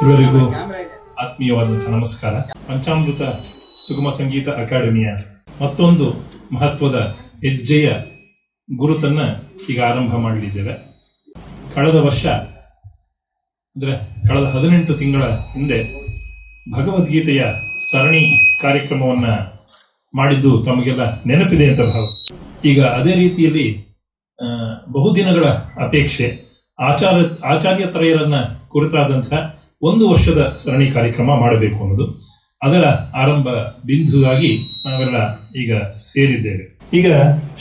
ಎಲ್ಲರಿಗೂ ಆತ್ಮೀಯವಾದಂಥ ನಮಸ್ಕಾರ. ಪಂಚಾಮೃತ ಸುಗಮ ಸಂಗೀತ ಅಕಾಡೆಮಿಯ ಮತ್ತೊಂದು ಮಹತ್ವದ ಹೆಜ್ಜೆಯ ಗುರುತನ್ನ ಈಗ ಆರಂಭ ಮಾಡಲಿದ್ದೇವೆ. ಕಳೆದ ವರ್ಷ ಅಂದರೆ ಕಳೆದ 18 ತಿಂಗಳ ಹಿಂದೆ ಭಗವದ್ಗೀತೆಯ ಸರಣಿ ಕಾರ್ಯಕ್ರಮವನ್ನು ಮಾಡಿದ್ದು ತಮಗೆಲ್ಲ ನೆನಪಿದೆ ಅಂತ ಭಾವಿಸ್ತೀನಿ. ಈಗ ಅದೇ ರೀತಿಯಲ್ಲಿ ಬಹುದಿನಗಳ ಅಪೇಕ್ಷೆ ಆಚಾರ್ಯತ್ರಯರನ್ನ ಕುರಿತಾದಂತಹ 1 ವರ್ಷದ ಸರಣಿ ಕಾರ್ಯಕ್ರಮ ಮಾಡಬೇಕು ಅನ್ನೋದು, ಅದರ ಆರಂಭ ಬಿಂದುವಾಗಿ ನಾವೆಲ್ಲ ಈಗ ಸೇರಿದ್ದೇವೆ. ಈಗ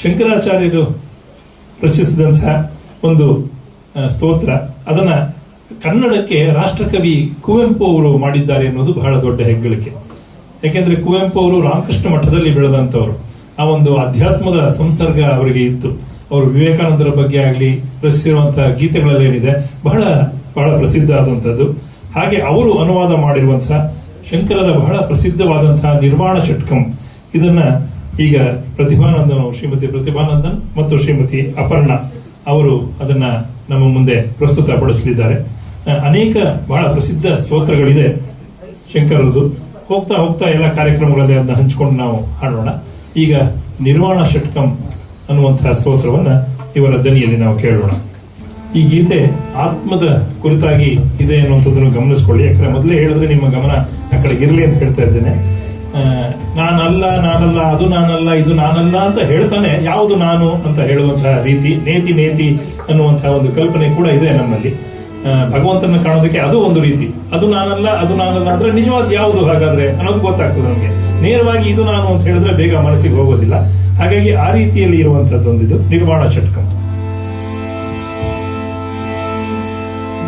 ಶಂಕರಾಚಾರ್ಯರು ರಚಿಸಿದಂತಹ ಒಂದು ಸ್ತೋತ್ರ, ಅದನ್ನ ಕನ್ನಡಕ್ಕೆ ರಾಷ್ಟ್ರಕವಿ ಕುವೆಂಪು ಅವರು ಮಾಡಿದ್ದಾರೆ ಅನ್ನೋದು ಬಹಳ ದೊಡ್ಡ ಹೆಗ್ಗಳಿಕೆ. ಯಾಕೆಂದ್ರೆ ಕುವೆಂಪು ಅವರು ರಾಮಕೃಷ್ಣ ಮಠದಲ್ಲಿ ಬೆಳೆದಂಥವ್ರು. ಆ ಒಂದು ಅಧ್ಯಾತ್ಮದ ಸಂಸರ್ಗ ಅವರಿಗೆ ಇತ್ತು. ಅವರು ವಿವೇಕಾನಂದರ ಬಗ್ಗೆ ಆಗಲಿ ರಚಿಸಿರುವಂತಹ ಗೀತೆಗಳಲ್ಲಿ ಏನಿದೆ ಬಹಳ ಬಹಳ ಪ್ರಸಿದ್ಧ ಆದಂಥದ್ದು. ಹಾಗೆ ಅವರು ಅನುವಾದ ಮಾಡಿರುವಂತಹ ಶಂಕರರ ಬಹಳ ಪ್ರಸಿದ್ಧವಾದಂತಹ ನಿರ್ವಾಣ ಷಟ್ಕಂ, ಇದನ್ನ ಈಗ ಶ್ರೀಮತಿ ಪ್ರತಿಭಾನಂದನ್ ಮತ್ತು ಶ್ರೀಮತಿ ಅಪರ್ಣ ಅವರು ಅದನ್ನ ನಮ್ಮ ಮುಂದೆ ಪ್ರಸ್ತುತಪಡಿಸಲಿದ್ದಾರೆ. ಅನೇಕ ಬಹಳ ಪ್ರಸಿದ್ಧ ಸ್ತೋತ್ರಗಳಿದೆ ಶಂಕರರದು. ಹೋಗ್ತಾ ಹೋಗ್ತಾ ಎಲ್ಲ ಕಾರ್ಯಕ್ರಮಗಳಲ್ಲಿ ಅದನ್ನ ಹಂಚಿಕೊಂಡು ನಾವು ಹಾಡೋಣ. ಈಗ ನಿರ್ವಾಣ ಷಟ್ಕಂ ಅನ್ನುವಂತಹ ಸ್ತೋತ್ರವನ್ನ ಇವರ ದನಿಯಲ್ಲಿ ನಾವು ಕೇಳೋಣ. ಈ ಗೀತೆ ಆತ್ಮದ ಕುರಿತಾಗಿ ಇದೆ ಅನ್ನುವಂಥದ್ದನ್ನು ಗಮನಿಸ್ಕೊಳ್ಳಿ. ಯಾಕಂದ್ರೆ ಮೊದಲೇ ಹೇಳಿದ್ರೆ ನಿಮ್ಮ ಗಮನ ಆ ಕಡೆ ಇರಲಿ ಅಂತ ಹೇಳ್ತಾ ಇದ್ದೇನೆ. ನಾನಲ್ಲ, ಅದು ನಾನಲ್ಲ, ಇದು ನಾನಲ್ಲ ಅಂತ ಹೇಳ್ತಾನೆ ಯಾವುದು ನಾನು ಅಂತ ಹೇಳುವಂತಹ ರೀತಿ, ನೇತಿ ಅನ್ನುವಂತಹ ಒಂದು ಕಲ್ಪನೆ ಕೂಡ ಇದೆ ನಮ್ಮಲ್ಲಿ. ಭಗವಂತನ ಕಾಣೋದಕ್ಕೆ ಅದು ಒಂದು ರೀತಿ. ಅದು ನಾನಲ್ಲ ಅಂದ್ರೆ ನಿಜವಾದ ಯಾವುದು ಹಾಗಾದ್ರೆ ಅನ್ನೋದು ಗೊತ್ತಾಗ್ತದೆ ನಮಗೆ. ನೇರವಾಗಿ ಇದು ನಾನು ಅಂತ ಹೇಳಿದ್ರೆ ಬೇಗ ಮನಸ್ಸಿಗೆ ಹೋಗೋದಿಲ್ಲ. ಹಾಗಾಗಿ ಆ ರೀತಿಯಲ್ಲಿ ಇರುವಂತದ್ದೊಂದಿದು ನಿರ್ವಾಣ ಷಟ್ಕಂ.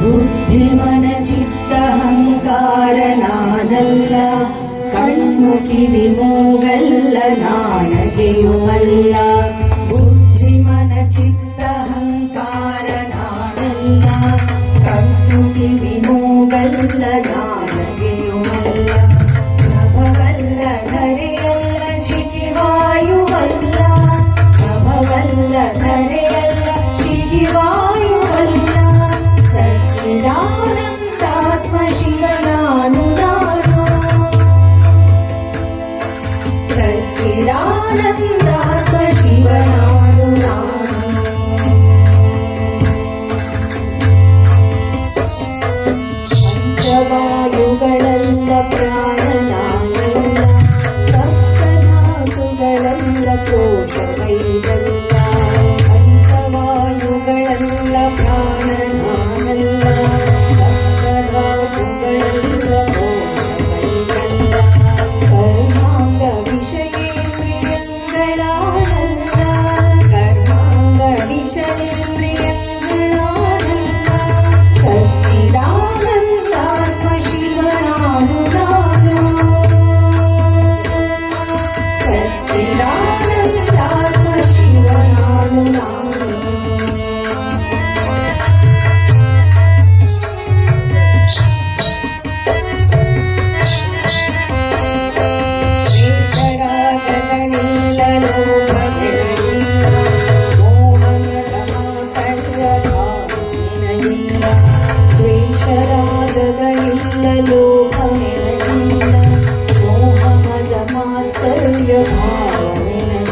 ಬುದ್ಧಿ ಮನ ಚಿತ್ತ ಅಹಂಕಾರ ನಾನಲ್ಲ, ಕಣ್ಣು ಕಿವಿ ಮೂಗಲ್ಲ ನಾನಗೆಯುವಲ್ಲ. ಬುದ್ಧಿ ಮನ ಚಿತ್ತ ಅಹಂಕಾರ ನಾನಲ್ಲ, ಕಣ್ಣು ಕಿವಿ ಮೂಗಲ್ಲ ನಾನಗೆಯುವಲ್ಲ. ನಭವಲ್ಲ ಧರೆಯಲ್ಲ ಶಿಖಿವಾಯುವಲ್ಲ, ನಭವಲ್ಲ ಧರೆಯಲ್ಲ ಶಿಖಿವಾಯುವಲ್ಲ. ಸಚ್ಚಿದಾನಂದಾತ್ಮ ಶಿವನಾನು ನಾನು, ಸಚ್ಚಿದಾನಂದಾತ್ಮ ಶಿವನಾನು ನಾನು. ಪಂಚವಾಯುಗಳೆಲ್ಲ ಪ್ರಾಣನಾನಲ್ಲ, ಸಪ್ತಧಾತುಗಳೆಲ್ಲ ಕೋಶವೈದಲ್ಲ. ಪಂಚವಾಯುಗಳೆಲ್ಲ ಪ್ರಾಣನಾನಲ್ಲ, ಸಪ್ತಧಾತುಗಳೆಲ್ಲ ಕೋಶವೈದಲ್ಲ. ಕರ್ಮಾಂಗ ವಿಷಯೇಂದ್ರಿಯಗಳಾನಲ್ಲ, ಕರ್ಮಾಂಗ ವಿಷಯೇಂದ್ರಿಯಗಳಾನಲ್ಲ. ಸಚ್ಚಿದಾನಂದಾತ್ಮ ಶಿವನಾನು ನಾನು, ಸಚ್ಚಿದಾನಂದಾತ್ಮ ಶಿವನಾನು ನಾನು. ಶ್ರೇಷರಾಗಗಳಿಲ್ಲ ಲೋಭವೆರಗಿಲ್ಲ, ಮೋಹನದ ಮಾತಲ್ಲ ಭಾವನೆಯಿಲ್ಲ. ದ್ವೇಷರಾಗಗಳಿಲ್ಲ ಲೋಭವೆರಗಿಲ್ಲ, ಮೋಹದ ಮಾತಲ್ಲ ಭಾವನೆಯಿಲ್ಲ.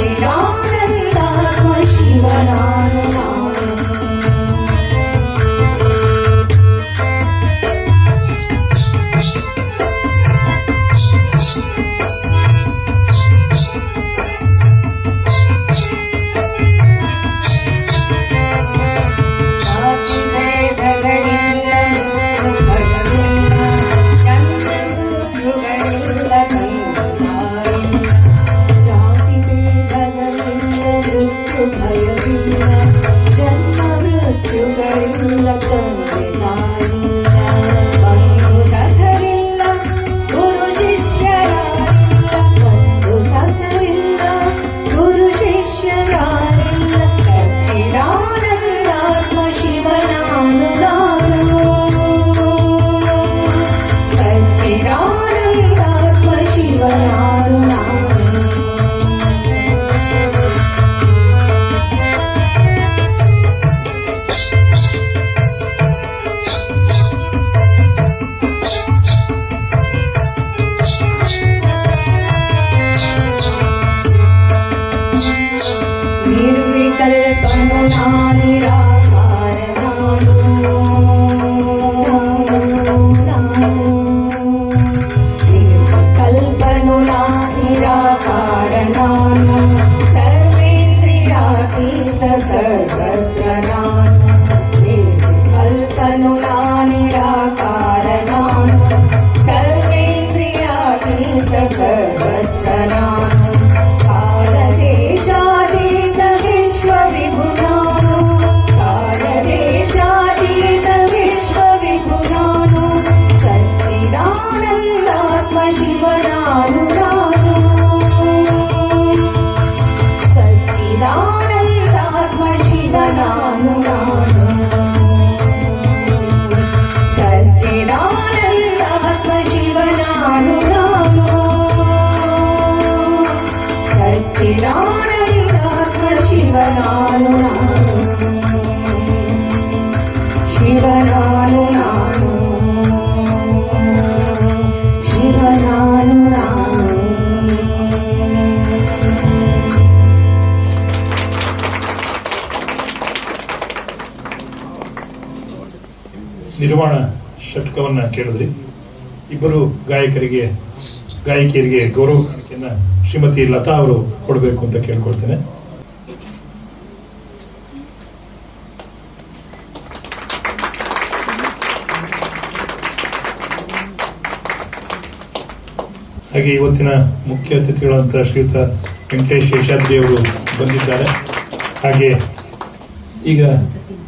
ಸಚ್ಚಿದಾನಂದಾತ್ಮ ಶಿವನಾನು ನಾನು ನಿರ್ವಿಕಲ್ಪನು ನಾನಿರಾಕಾರ ನಿರ್ವಿಕಲ್ಪನು ನಾನಿರಾಕಾರ ನಾನು ಸರ್ವೇಂದ್ರಿಯಾತೀತ ಸರ್ವತ್ರ ನಾನು ನಿರ್ವಿಕಲ್ಪನು ನಾನಿರಾಕಾರ ನಾನು ಸರ್ವೇಂದ್ರಿಯಾತೀತ ಸರ್ವತ್ರ ನಾನು ಶಿವನಾನು ನಾನು ಸಚ್ಚಿದಾನಂದಾತ್ಮ ಶಿವನಾನು ನಾನು ಸಚ್ಚಿದಾನಂದಾತ್ಮ ಶಿವನಾನು ನಾನು ಸಚ್ಚಿದಾನಂದಾತ್ಮ ಶಿವನಾನು ನಾನು ಶಿವನಾನು ನಾನು ಶಿವನಾನು ನಾನು ನಿರ್ವಾಣ ಷಟ್ಕವನ್ನ ಕೇಳಿದ್ರಿ. ಇಬ್ಬರು ಗಾಯಕಿಯರಿಗೆ ಗೌರವ ಕಾಣಿಕೆಯನ್ನ ಶ್ರೀಮತಿ ಲತಾ ಅವರು ಕೊಡಬೇಕು ಅಂತ ಕೇಳ್ಕೊಳ್ತೇನೆ. ಹಾಗೆ ಇವತ್ತಿನ ಮುಖ್ಯ ಅತಿಥಿಗಳಂತ ಶ್ರೀಯುತ ವೆಂಕಟೇಶ್ ಶೇಷಾದ್ರಿ ಅವರು ಬಂದಿದ್ದಾರೆ. ಹಾಗೆ ಈಗ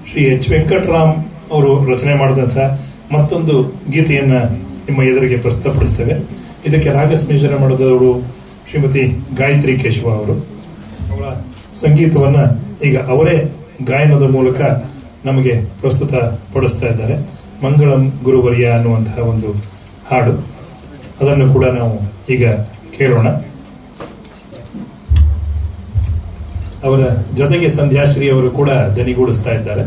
ಶ್ರೀ ಎಚ್ ವೆಂಕಟರಾಮ್ ಅವರು ರಚನೆ ಮಾಡಿದಂತಹ ಮತ್ತೊಂದು ಗೀತೆಯನ್ನ ನಿಮ್ಮ ಎದುರಿಗೆ ಪ್ರಸ್ತುತಪಡಿಸ್ತೇವೆ. ಇದಕ್ಕೆ ರಾಗ ಸಂಯೋಜನೆ ಮಾಡಿದವರು ಶ್ರೀಮತಿ ಗಾಯತ್ರಿ ಕೇಶವ ಅವರು. ಅವರ ಸಂಗೀತವನ್ನ ಈಗ ಅವರೇ ಗಾಯನದ ಮೂಲಕ ನಮಗೆ ಪ್ರಸ್ತುತ ಪಡಿಸ್ತಾ ಇದ್ದಾರೆ. ಮಂಗಳಂ ಗುರುವರ್ಯ ಅನ್ನುವಂತಹ ಒಂದು ಹಾಡು, ಅದನ್ನು ಕೂಡ ನಾವು ಈಗ ಕೇಳೋಣ. ಅವರ ಜೊತೆಗೆ ಸಂಧ್ಯಾಶ್ರೀ ಅವರು ಕೂಡ ದನಿಗೂಡಿಸ್ತಾ ಇದ್ದಾರೆ.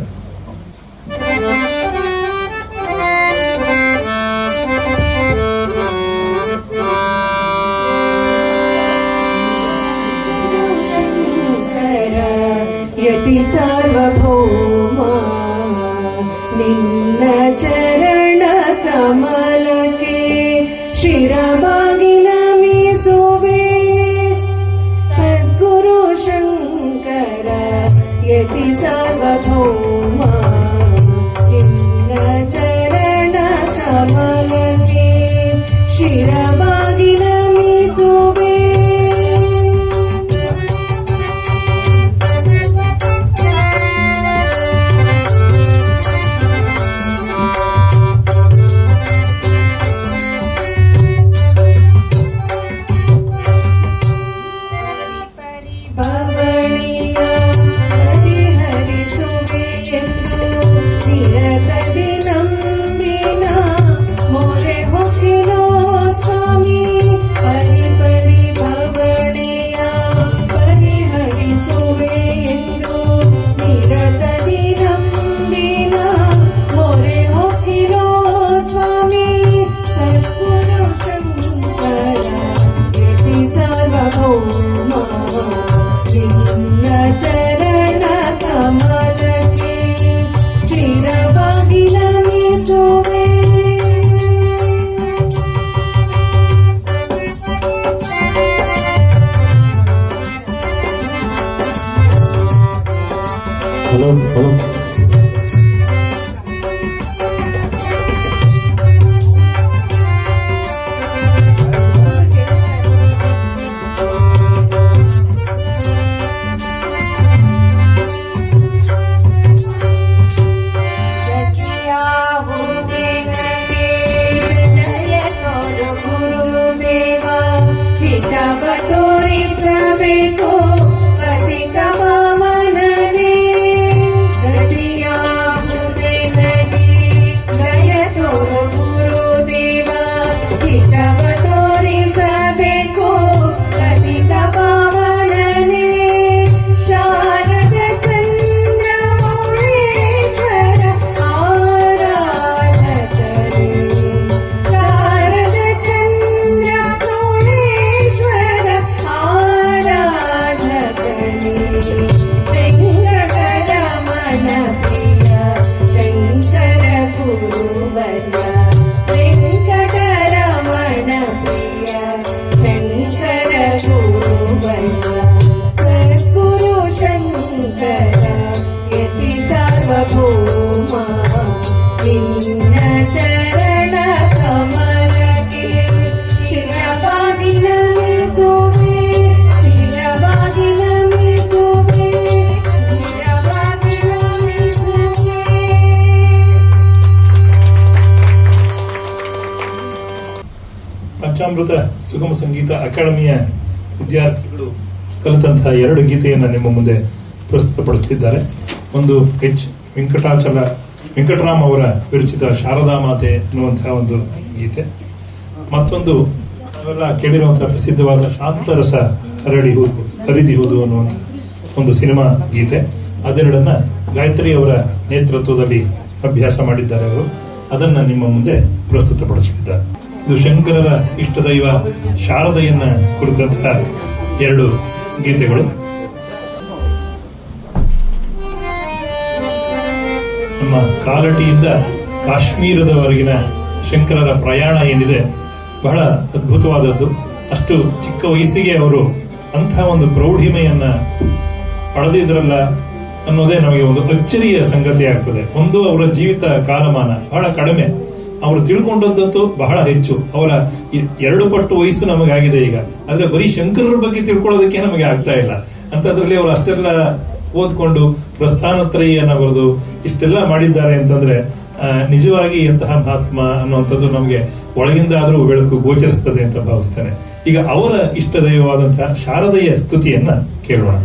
ಯತಿ ಸಾರ್ವಭೌಮ ನಿನ್ನ ಚರಣ ಕಮಲಕ್ಕೆ ಶಿರವಾಗಿ ನಮಿಸುವೆ. ಸದ್ಗುರು ಶಂಕರ ಯತಿ ಸಾರ್ವಭೌಮ ನಿನ್ನ ಚರಣ ಕಮಲಕ್ಕೆ ಶಿರವಾಗಿ ನಮಿಸುವೆ. ನಿನ್ನ ಚರಣ ಕಮಲಕ್ಕೆ ಚಿರವಾಗಿ ನಮಿಸುವೆ. ತೋರಿಸಬೇಕು ಪತಿತ ಪಾವನನೇ ಗತಿಯಾಗುವುದೇ ನದಿ ದಯ ತೋರು ಗುರುದೇವ ಹಿತವ ತೋರಿಸಬೇಕು ಪತಿತ ಪಾವನನೇ ಶಾರದ ಚಂದ್ರ ಮೌಳೇಶ್ವರ ಆರಾಧಕರೇ ಶಾರದ ಚಂದ್ರ ಮೌಳೇಶ್ವರ ಆರಾಧಕನೇ ವೆಂಕಟರಮಣ ಪ್ರಿಯ ಶಂಕರ ಗುರುವರ್ಯ ವೆಂಕಟರಮಣ ಪ್ರಿಯ ಶಂಕರ ಗುರುವರ್ಯ ಸದ್ಗುರು ಶಂಕರ ಯತಿ ಸಾರ್ವಭೌಮ ನಿನ್ನ ಚರಣ ಕಮಲಕ್ಕೆ ಶಿರವಾಗಿ ನಮಿಸುವೆ ಶಿರವಾಗಿ ನಮಿಸುವೆ ಶಿರವಾಗಿ ನಮಿಸುವೆ. ಪಂಚಾಮೃತ ಸುಗಮ ಸಂಗೀತ ಅಕಾಡೆಮಿಯ ವಿದ್ಯಾರ್ಥಿಗಳು ಕಲಿತಂತಹ 2 ಗೀತೆಯನ್ನು ನಿಮ್ಮ ಮುಂದೆ ಪ್ರಸ್ತುತಪಡಿಸುತ್ತಿದ್ದಾರೆ. ಒಂದು ವೆಂಕಟರಾಮ್ ಅವರ ವಿರಚಿತ ಶಾರದಾ ಮಾತೆ ಎನ್ನುವಂತಹ ಒಂದು ಗೀತೆ, ಮತ್ತೊಂದು ನಾವೆಲ್ಲ ಕೇಳಿರುವಂತಹ ಪ್ರಸಿದ್ಧವಾದ ಶಾಂತರಸ ಹರಿದಿಹುದು ಅನ್ನುವಂಥ ಒಂದು ಸಿನಿಮಾ ಗೀತೆ. ಅದೆರಡನ್ನ ಗಾಯತ್ರಿ ಅವರ ನೇತೃತ್ವದಲ್ಲಿ ಅಭ್ಯಾಸ ಮಾಡಿದ್ದಾರೆ ಅವರು. ಅದನ್ನ ನಿಮ್ಮ ಮುಂದೆ ಪ್ರಸ್ತುತಪಡಿಸುತ್ತಿದ್ದಾರೆ. ಇದು ಶಂಕರರ ಇಷ್ಟದೈವ ಶಾರದೆಯನ್ನ ಕುರಿತಂತಹ 2 ಗೀತೆಗಳು. ನಮ್ಮ ಕಾಲಟಿಯಿಂದ ಕಾಶ್ಮೀರದವರೆಗಿನ ಶಂಕರರ ಪ್ರಯಾಣ ಏನಿದೆ ಬಹಳ ಅದ್ಭುತವಾದದ್ದು. ಅಷ್ಟು ಚಿಕ್ಕ ವಯಸ್ಸಿಗೆ ಅವರು ಅಂತಹ ಒಂದು ಪ್ರೌಢಿಮೆಯನ್ನ ಪಡೆದಿದ್ರಲ್ಲ ಅನ್ನೋದೇ ನಮಗೆ ಒಂದು ಅಚ್ಚರಿಯ ಸಂಗತಿ ಆಗ್ತದೆ. ಒಂದು, ಅವರ ಜೀವಿತ ಕಾಲಮಾನ ಬಹಳ ಕಡಿಮೆ, ಅವರು ತಿಳ್ಕೊಂಡದ್ದು ಬಹಳ ಹೆಚ್ಚು. ಅವರ 2 ಪಟ್ಟು ವಯಸ್ಸು ನಮಗಾಗಿದೆ ಈಗ. ಆದ್ರೆ ಬರೀ ಶಂಕರರ ಬಗ್ಗೆ ತಿಳ್ಕೊಳ್ಳೋದಕ್ಕೆ ನಮಗೆ ಆಗ್ತಾ ಇಲ್ಲ. ಅಂತದ್ರಲ್ಲಿ ಅವರು ಅಷ್ಟೆಲ್ಲ ಓದ್ಕೊಂಡು ಪ್ರಸ್ಥಾನತ್ರಯನ್ನ ಬರೆದು ಇಷ್ಟೆಲ್ಲ ಮಾಡಿದ್ದಾರೆ ಅಂತಂದ್ರೆ ನಿಜವಾಗಿ ಎಂತಹ ಮಹಾತ್ಮ ಅನ್ನುವಂಥದ್ದು ನಮಗೆ ಒಳಗಿಂದ ಆದ್ರೂ ಬೆಳಕು ಗೋಚರಿಸ್ತದೆ ಅಂತ ಭಾವಿಸ್ತೇನೆ. ಈಗ ಅವರ ಇಷ್ಟ ದೈವವಾದಂತಹ ಶಾರದೆಯ ಸ್ತುತಿಯನ್ನ ಕೇಳೋಣ.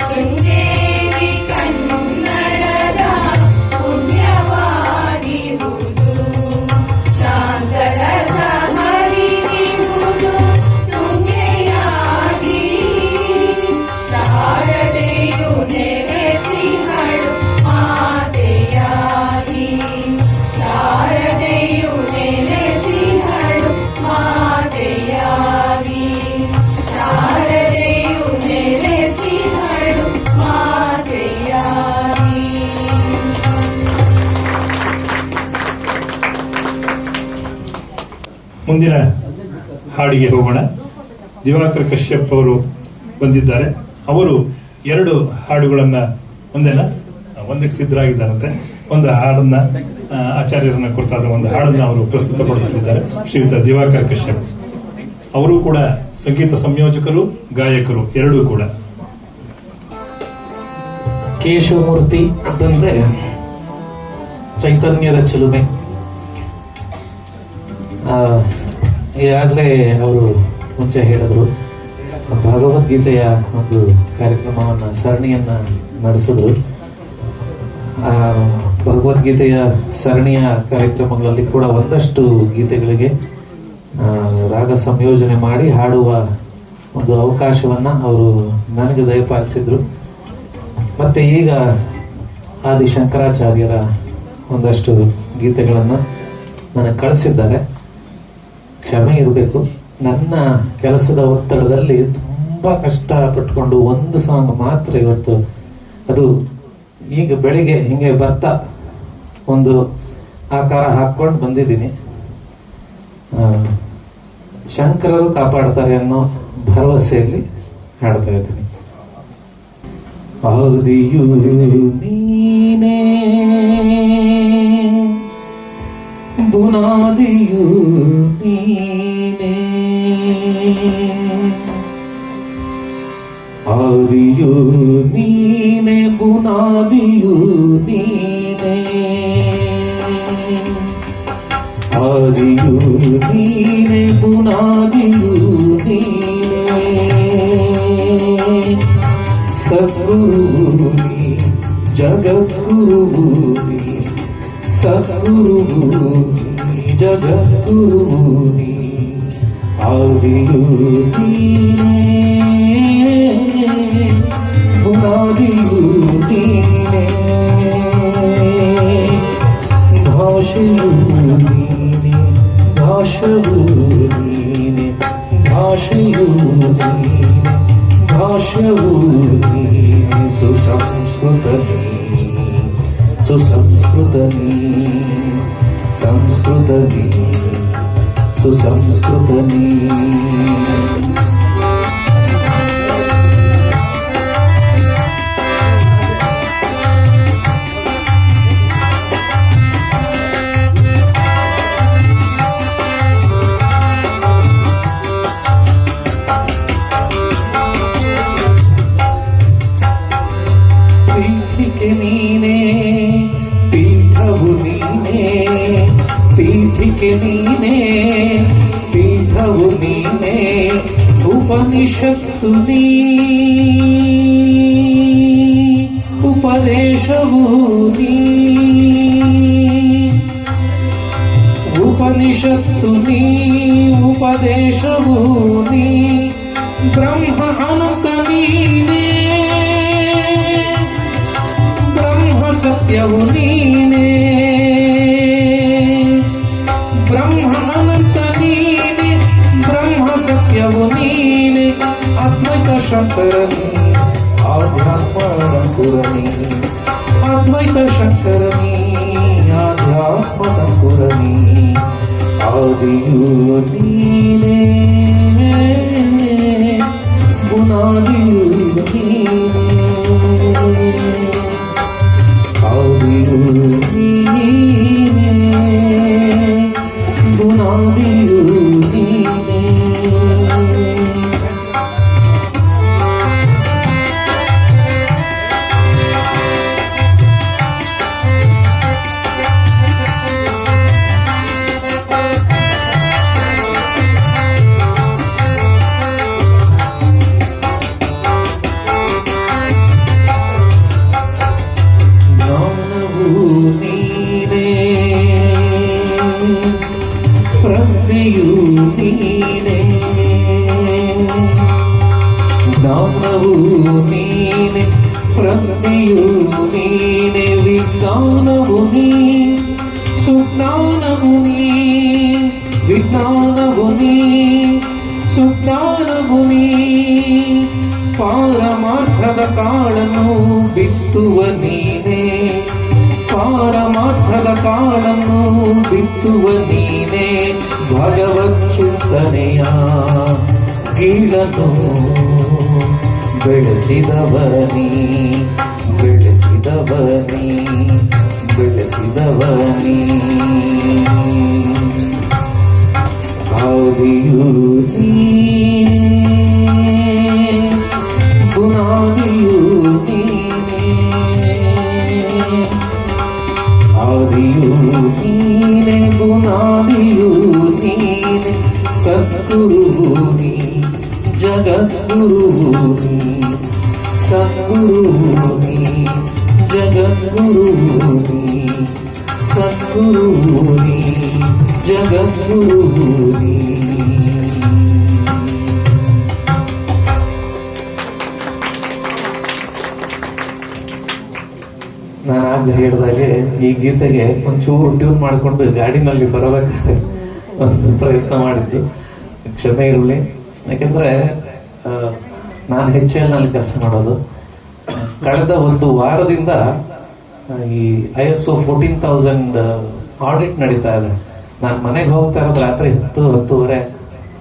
ಶೃಂಗೇರಿ ಕನ್ನಡದ ಪುಣ್ಯವಾದಿಹುದು ಶಾಂತರಸ ಹರಿದಿಹುದು ತುಂಗೆಯಾಗಿ ಶಾರದೆಯು ನೆಲೆಸಿಹಳು ಮಾತೆಯಾಗಿ ಶಾರದೆಯು ನೆಲೆಸಿಹಳು ಮಾತೆಯಾಗಿ ಶಾರದೆಯು ನೆಲೆಸಿಹಳು ಮಾತೆಯಾಗಿ. ಮುಂದಿನ ಹಾಡಿಗೆ ಹೋಗೋಣ. ದಿವಾಕರ್ ಕಶ್ಯಪ್ ಅವರು ಬಂದಿದ್ದಾರೆ. ಅವರು 2 ಹಾಡುಗಳನ್ನ ಒಂದಕ್ಕೆ ಸಿದ್ಧರಾಗಿದ್ದಾರಂತೆ. ಒಂದು ಹಾಡನ್ನ ಆಚಾರ್ಯರನ್ನ ಕುರಿತಾದ ಒಂದು ಹಾಡನ್ನ ಅವರು ಪ್ರಸ್ತುತಪಡಿಸಲಿದ್ದಾರೆ. ಶ್ರೀಯುತ ದಿವಾಕರ್ ಕಶ್ಯಪ್ ಅವರು ಕೂಡ ಸಂಗೀತ ಸಂಯೋಜಕರು, ಗಾಯಕರು ಎರಡೂ ಕೂಡ. ಕೇಶವಮೂರ್ತಿ ಅಂತಂದ್ರೆ ಚೈತನ್ಯದ ಚಿಲುಮೆ. ಈಗಾಗಲೇ ಅವರು ಮುಂಚೆ ಹೇಳಿದ್ರು, ಭಗವದ್ಗೀತೆಯ ಒಂದು ಕಾರ್ಯಕ್ರಮವನ್ನ ಸರಣಿಯನ್ನ ನಡೆಸಿದ್ರು. ಭಗವದ್ಗೀತೆಯ ಸರಣಿಯ ಕಾರ್ಯಕ್ರಮಗಳಲ್ಲಿ ಕೂಡ ಒಂದಷ್ಟು ಗೀತೆಗಳಿಗೆ ರಾಗ ಸಂಯೋಜನೆ ಮಾಡಿ ಹಾಡುವ ಒಂದು ಅವಕಾಶವನ್ನ ಅವರು ನನಗೆ ದಯಪಾಲಿಸಿದ್ರು. ಮತ್ತೆ ಈಗ ಆದಿಶಂಕರಾಚಾರ್ಯರ ಒಂದಷ್ಟು ಗೀತೆಗಳನ್ನು ನನಗೆ ಕಳಿಸಿದ್ದಾರೆ. ಕ್ಷಮೆ ಇರಬೇಕು, ನನ್ನ ಕೆಲಸದ ಒತ್ತಡದಲ್ಲಿ ತುಂಬಾ ಕಷ್ಟ ಪಟ್ಕೊಂಡು ಒಂದು ಸಾಂಗ್ ಮಾತ್ರ ಇವತ್ತು, ಅದು ಈಗ ಬೆಳಿಗ್ಗೆ ಹಿಂಗೆ ಬರ್ತಾ ಒಂದು ಆಕಾರ ಹಾಕೊಂಡು ಬಂದಿದ್ದೀನಿ. ಶಂಕರರು ಕಾಪಾಡ್ತಾರೆ ಅನ್ನೋ ಭರವಸೆಯಲ್ಲಿ ಹಾಡ್ತಾ ಇದ್ದೀನಿ. ಆದಿಯು ನೀನೇ, ಬುನಾದಿಯು ನೀನೇ, ಆದಿಯು ನೀನೆ, ಬುನಾದಿಯು ನೀನೆ, ಆದಿಯು ನೀನೆ, ಬುನಾದಿಯು ನೀನೆ, ಸದ್ಗುರು ನೀ, ಜಗದ್ಗುರು ನೀ, ಸದ್ಗುರು ನೀ, ಜಗದ್ಗುರು ನೀ, ಆದಿಯು ನೀನೆ, ಬುನಾದಿಯು ನೀನೆ, ಭಾಷೆಯು ನೀನೆ, ಭಾಷವು ನೀನೆ, ಭಾಷೆಯು ನೀನೆ, ಭಾಷವು ನೀನೆ, ಸುಸಂಸ್ಕೃತ ನೀ, ಸುಸಂಸ್ಕೃತ ನೀ, ಸಂಸ್ಕೃತ ನೀ, ಸುಸಂಸ್ಕೃತ ನೀ. ಪೀಠಿಕೆ ನೀನೇ, ಪೀಠವು ನೀನೇ, ಪೀಠಿಕೆ ನೀನೇ, ಪೀಠವು ನೀನೇ, ಉಪನಿಷತ್ತು ನೀ, ಉಪದೇಶವು ನೀ, ಉಪನಿಷತ್ತು ನೀ, ಉಪದೇಶವು ನೀ, ಬ್ರಹ್ಮ ಅನಂತ ನೀನೇ, ಸತ್ಯವು ನೀನೇ, ಬ್ರಹ್ಮ ಅನಂತ ನೀನೆ, ಬ್ರಹ್ಮ ಸತ್ಯವು ನೀನೆ, ಅದ್ವೈತ ಶಂಕರನಿ, ಆಧ್ಯಾತ್ಮದ ಕುರನಿ, ಅದ್ವೈತ ಶಂಕರನಿ, ಆಧ್ಯಾತ್ಮದ ಕುರನಿ, ಆದಿಯು ನೀನೇ, ಬುನಾದಿಯು ನೀನೇ, ಆದಿಯು ನೀನೇ, ಬುನಾದಿಯು ನೀನೇ. ಜ್ಞಾನವು ನೀನೆ ಪ್ರಜ್ಞೆಯು ನೀನೆ ವಿಜ್ಞಾನವು ನೀ ಸುಜ್ಞಾನವು ನೀ ವಿಜ್ಞಾನವು ನೀ ಸುಜ್ಞಾನವು ನೀ ಪಾರಮಾರ್ಥದ ಕಾಳನ್ನು ಬಿತ್ತುವ ನೀನೆ ಪಾರಮಾರ್ಥದ ಕಾಳನ್ನು ಬಿತ್ತುವ ನೀನೆ ಭಗವತ್ ಚಿಂತನೆಯ ಗೀಳನ್ನು ಬೆಳೆಸಿದವನಿ ಬೆಳೆಸಿದವನಿ ಬೆಳೆಸಿದವನಿ ಆದಿಯು ನೀನೆ ಬುನಾದಿಯು ನೀನೆ ಆದಿಯು ನೀನೆ ಬುನಾದಿಯು ನೀನೆ ಸದ್ಗುರು ನೀ ಜಗದ್ಗುರು ನೀ ಸದ್ಗುರು ನೀ ಜಗದ್ಗುರು ನೀ ಸದ್ಗುರು ನೀ ಜಗದ್ಗುರು ನೀ ನಾನು ಆಗ ಹೇಳಿದಾಗೆ ಈ ಗೀತೆಗೆ ಒಂಚೂರು ಟ್ಯೂನ್ ಮಾಡಿಕೊಂಡು ಗಾಡಿನಲ್ಲಿ ಬರಬೇಕಾದ್ರೆ ಒಂದು ಪ್ರಯತ್ನ ಮಾಡಿದ್ದು ಕ್ಷಮೆ ಇರಲಿ. ಯಾಕೆಂದ್ರೆ ನಾನು HAL ಕೆಲಸ ಮಾಡೋದು. ಕಳೆದ ಒಂದು ವಾರದಿಂದ ಈ ISO 14000 ಆಡಿಟ್ ನಡೀತಾ ಇದೆ. ನಾನು ಮನೆಗೆ ಹೋಗ್ತಾ ಇರೋದು ರಾತ್ರಿ 10-10:30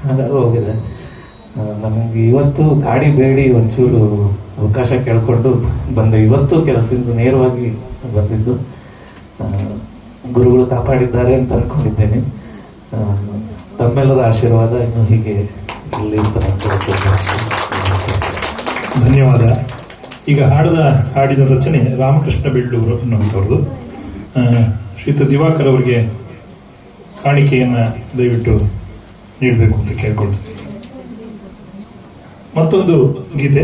ಹಾಗಾಗಿ ಹೋಗಿದೆ. ನನಗೆ ಇವತ್ತು ಗಾಡಿ ಬೇಡಿ ಒಂಚೂರು ಅವಕಾಶ ಕೇಳಿಕೊಂಡು ಬಂದೆ. ಇವತ್ತು ಕೆಲಸದಿಂದ ನೇರವಾಗಿ ಬಂದಿದ್ದು ಗುರುಗಳು ಕಾಪಾಡಿದ್ದಾರೆ ಅಂತ ಅನ್ಕೊಂಡಿದ್ದೇನೆ. ತಮ್ಮೆಲ್ಲರ ಆಶೀರ್ವಾದ ಇನ್ನು ಹೀಗೆ ಇಲ್ಲಿ ಧನ್ಯವಾದ. ಈಗ ಹಾಡಿದ ರಚನೆ ರಾಮಕೃಷ್ಣ ಬೆಳ್ಳೂರು ಅನ್ನುವಂಥವ್ರದ್ದು. ಶ್ರೀಯುತ ದಿವಾಕರ್ ಅವರಿಗೆ ಕಾಣಿಕೆಯನ್ನು ದಯವಿಟ್ಟು ನೀಡಬೇಕು ಅಂತ ಕೇಳ್ಕೊಳ್ತೀನಿ. ಮತ್ತೊಂದು ಗೀತೆ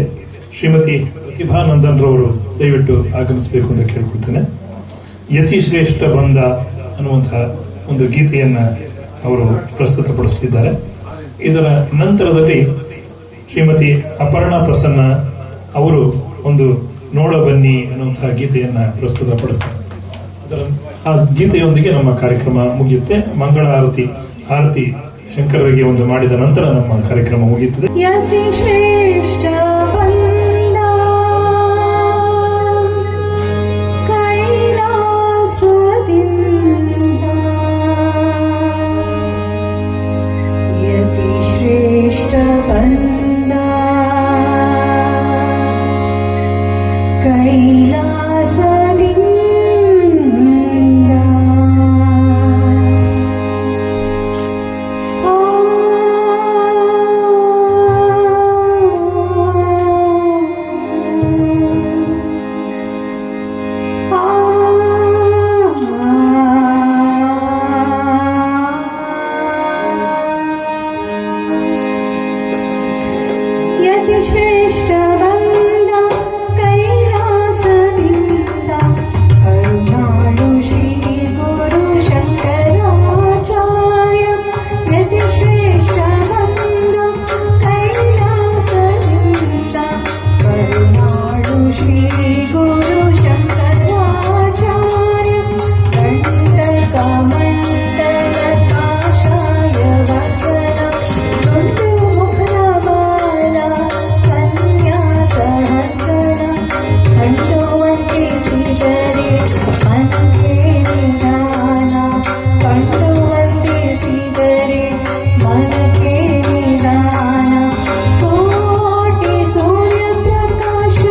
ಶ್ರೀಮತಿ ಪ್ರತಿಭಾನಂದನ್ ರವರು ದಯವಿಟ್ಟು ಆಗಮಿಸಬೇಕು ಅಂತ ಕೇಳ್ಕೊಳ್ತೇನೆ. ಯತಿಶ್ರೇಷ್ಠ ಬಂದ ಅನ್ನುವಂತಹ ಒಂದು ಗೀತೆಯನ್ನು ಅವರು ಪ್ರಸ್ತುತಪಡಿಸಲಿದ್ದಾರೆ. ಇದರ ನಂತರದಲ್ಲಿ ಶ್ರೀಮತಿ ಅಪರ್ಣಾ ಪ್ರಸನ್ನ ಅವರು ಒಂದು ನೋಡ ಬನ್ನಿ ಅನ್ನುವಂತಹ ಗೀತೆಯನ್ನು ಪ್ರಸ್ತುತಪಡಿಸ್ತಾರೆ. ಆ ಗೀತೆಯೊಂದಿಗೆ ನಮ್ಮ ಕಾರ್ಯಕ್ರಮ ಮುಗಿಯುತ್ತೆ. ಮಂಗಳ ಆರತಿ ಶಂಕರರಿಗೆ ಒಂದು ಮಾಡಿದ ನಂತರ ನಮ್ಮ ಕಾರ್ಯಕ್ರಮ ಮುಗಿಯುತ್ತದೆ. ಯತಿ ಶ್ರೇಷ್ಠ ಬಂದ ಕೈಲಾಸದಿಂದ ಯತಿ ಶ್ರೇಷ್ಠ ಬಂದ ಕೈಲಾಸದಿಂದ ಶ್ರೇಷ್ಠ ಬಂದ ಕೈಲಾಸದಿಂದ ಕರುಣಾಳು ಶ್ರೀ ಗುರು ಶಂಕರಾಚಾರ್ಯ ಯತಿ ಶ್ರೇಷ್ಠ ಬಂದ ಕೈಲಾಸದಿಂದ ಕರುಣಾಳು ಶ್ರೀ ಗುರು ಶಂಕರಾಚಾರ್ಯ ಕಂಟಕ ಮಂಡಲ ಕಾಷಾಯ ವಸನ ತುಂಡು ಮುಖದ ಬಾಲ ಸನ್ಯಾಸಹಸನ ಕಂಡುವಂತಿಸಿದರೆ ಮನಕ್ಕೆ ನಿಧಾನ ಕಂಡುವಂತಿಸಿದರೆ ಮನಕ್ಕೆ ನಿಧಾನ ಕೋಟಿ ಸೂರ್ಯ ಪ್ರಕಾಶ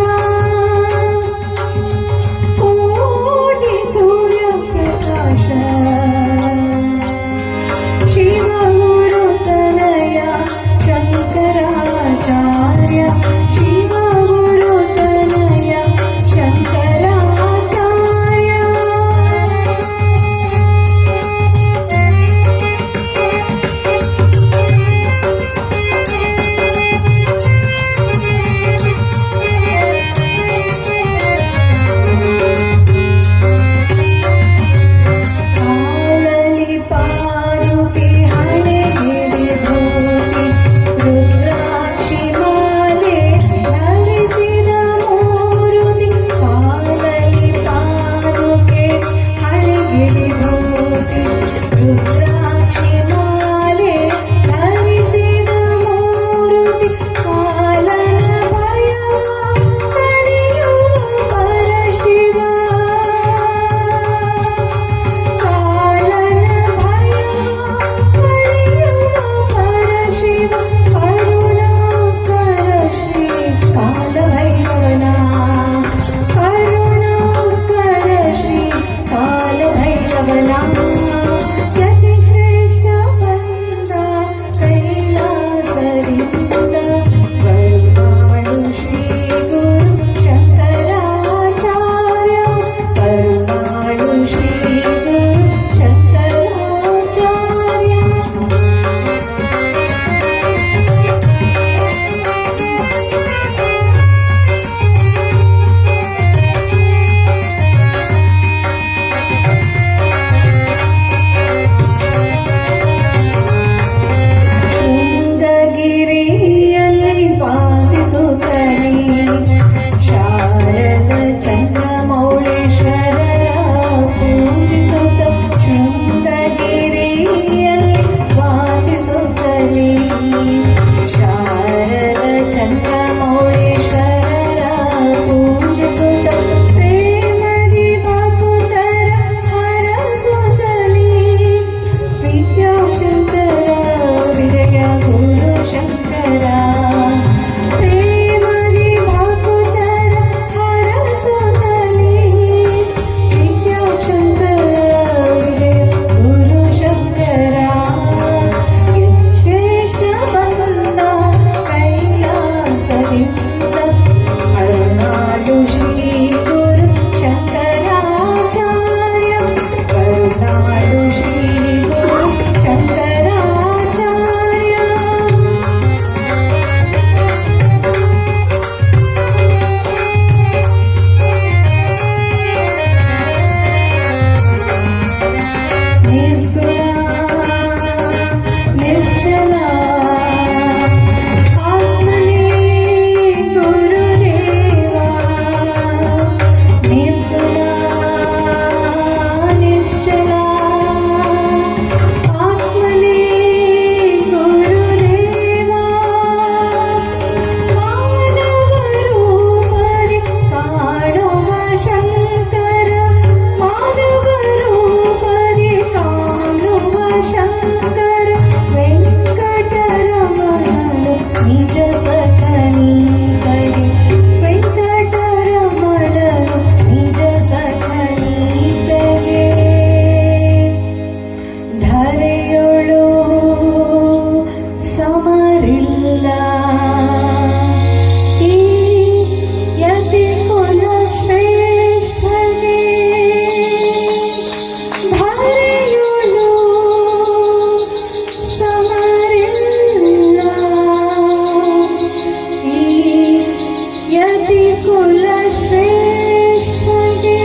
ಕುಲ ಶ್ರೇಷ್ಠಗೆ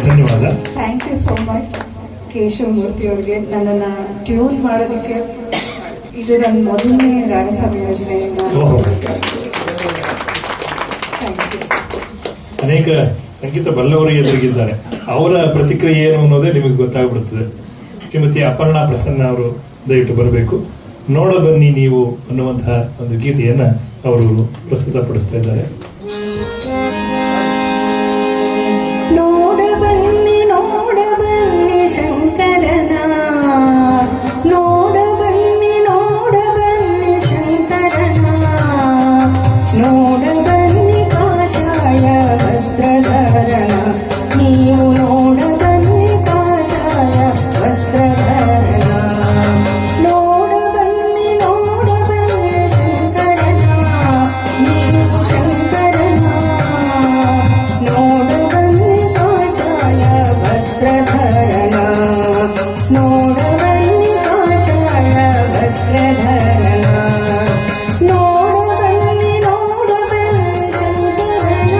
ಧನ್ಯವಾದ. Thank you so much Keshavamurthy ಅವ್ರಿಗೆ ನನ್ನನ್ನು ಟ್ಯೂನ್ ಮಾಡೋದಕ್ಕೆ. ಇದು ನನ್ನ ಮೊದಲನೇ ರಾಗ ಸಂಯೋಜನೆ. ಓಹೋ. Thank you. ಅನೇಕ ಸಂಗೀತ ಬಲ್ಲವರು ಎದುರಿಗಿದ್ದಾರೆ. ಅವರ ಪ್ರತಿಕ್ರಿಯೆ ಏನು ಅನ್ನೋದೇ ನಿಮಗೆ ಗೊತ್ತಾಗ್ಬಿಡುತ್ತದೆ. ಶ್ರೀಮತಿ ಅಪರ್ಣಾ ಪ್ರಸನ್ನ ಅವರು ದಯವಿಟ್ಟು ಬರಬೇಕು. ನೋಡ ಬನ್ನಿ ನೀವು ಅನ್ನುವಂತಹ ಒಂದು ಗೀತೆಯನ್ನ ಅವರು ಪ್ರಸ್ತುತಪಡಿಸ್ತಾ ಇದ್ದಾರೆ. ನೋಡ ಬನ್ನಿ ಶಂಕರನ, ನೋಡ ಬನ್ನಿ ಶಂಕರನ, ನೋಡ ಬನ್ನಿ ಕಾಷಾಯ ವಸ್ತ್ರಧರನ, ನೀವು ನೋಡ ಬನ್ನಿ ಕಾಷಾಯ ವಸ್ತ್ರಧರನ, ನೋಡ ಬನ್ನಿ ಶಂಕರನ, ನೀವು ಶಂಕರನ, ನೋಡ ಬನ್ನಿ ಕಾಷಾಯ ವಸ್ತ್ರಧರನ, ನೋಡ ಬನ್ನಿ ಕಾಷಾಯ ವಸ್ತ್ರಧರನ, ನೋಡ ಬನ್ನಿ ಶಂಕರನ.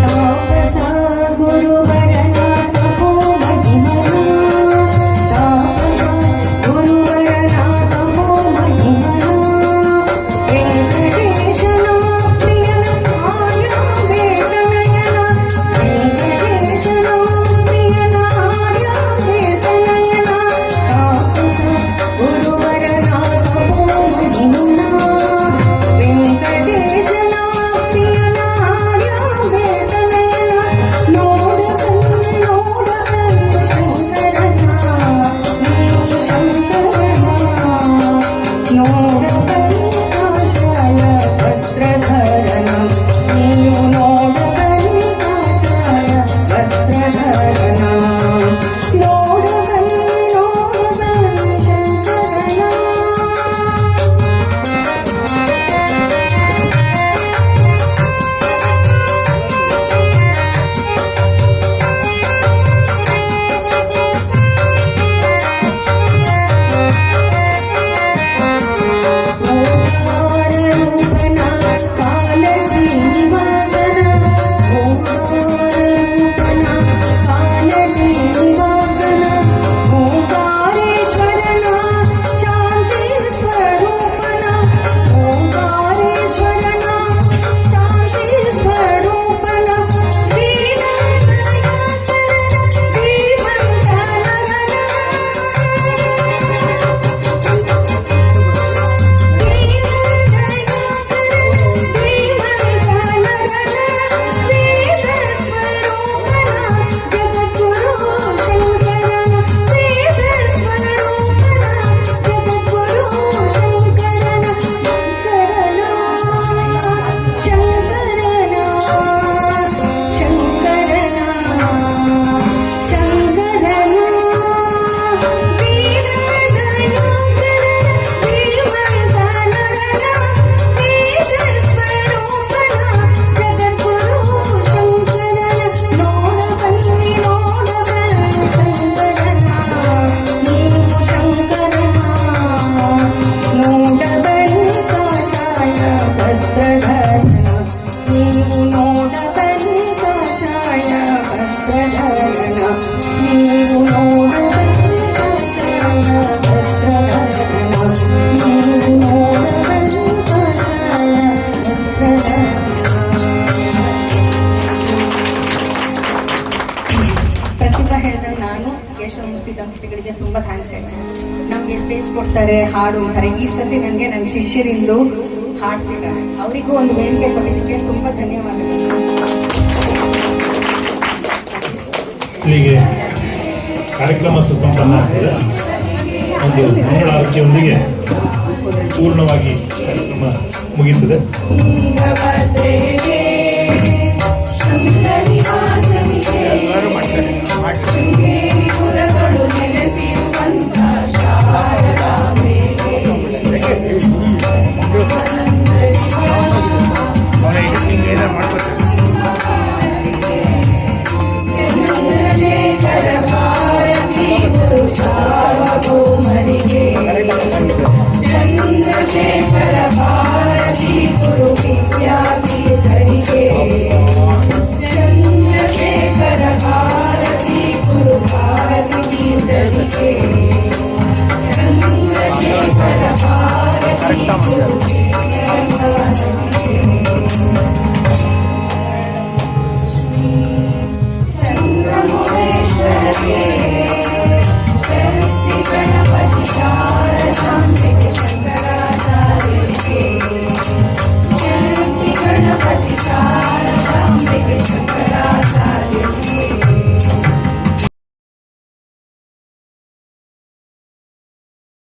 ತಾಪಸ ಗುರುವರನ ತಪೋ ಮಹಿಮನ, ತಾಪಸ ಗುರುವರನ ತಪೋ ಮಹಿಮನ, ವೆಂಕಟೇಶನ ಪ್ರಿಯನ ಆರ್ಯ ವೇದನಯನ, ವೆಂಕಟೇಶನ ಪ್ರಿಯನ ಆರ್ಯ ವೇದನಯನ, ತಾಪಸ ಗುರುವರನ ತಪೋ ಮಹಿಮನ, ವೆಂಕಟೇಶನ ಪ್ರಿಯನ ಆರ್ಯ ವೇದನಯನ, ನೋಡ ಬನ್ನಿ ಶಂಕರನ, ನೀವು ಶಂಕರನ, ನೋಡ ಬನ್ನಿ ಕಾಷಾಯ ವಸ್ತ್ರಧರನ, ನೀವು ನೋಡ ಬನ್ನಿ ಕಾಷಾಯ ವಸ್ತ್ರಧರನ, ನೋಡ ಬನ್ನಿ ಶಂಕರನ. ಓಂಕಾರ ರೂಪನ ಕಾಲಟಿ ನಿವಾಸನ, ಓಂಕಾರ ರೂಪನ ಕಾಲಟಿ ನಿವಾಸನ, ಓಂಕಾರೇಶ್ವರನ ಶಾಂತಿ ಸ್ವರೂಪನ, ಓಂಕಾರೇಶ್ವರನ ಶಾಂತಿ ಸ್ವರೂಪನ, ನೀವು ನೋಡ ಬನ್ನಿ ಕಾಷಾಯ ವಸ್ತ್ರಧರನ, ನೀವು ನೋಡ ಬನ್ನಿ ಕಾಷಾಯ ವಸ್ತ್ರಧರನ, ನೀವು ನೋಡ ಬನ್ನಿ ಕಾಷಾಯ ವಸ್ತ್ರಧರನ. ಪ್ರತಿಭಾ ಹೇಳಿದಾಗ ನಾನು ಕೇಶವಮೂರ್ತಿ ದಂಪತಿಗಳಿಗೆ ತುಂಬಾ ಥ್ಯಾಂಕ್ಸ್ ಹೇಳ್ತೀನಿ. ನಮ್ಗೆ ಸ್ಟೇಜ್ ಕೊಡ್ತಾರೆ, ಹಾಡು ಅಂತಾರೆ. ಈ ಸತಿ ನನಗೆ ನನ್ನ ಶಿಷ್ಯರಿಂದಲೂ ಹಾಡ್ಸಿದ್ದಾರೆ. ಅವರಿಗೂ ಒಂದು ವೇದಿಕೆ ಕೊಟ್ಟಿದ್ದಕ್ಕೆ ತುಂಬಾ ಧನ್ಯವಾದಗಳು. ಇಲ್ಲಿಗೆ ಕಾರ್ಯಕ್ರಮ ಸುಸಂಪನ್ನ ಆಗಿದೆ. ಒಂದು ಮಂಗಳಾರತಿಯೊಂದಿಗೆ ಪೂರ್ಣವಾಗಿ ಕಾರ್ಯಕ್ರಮ ಮುಗಿಯುತ್ತದೆ. ಶಂಕರಿವಾಸ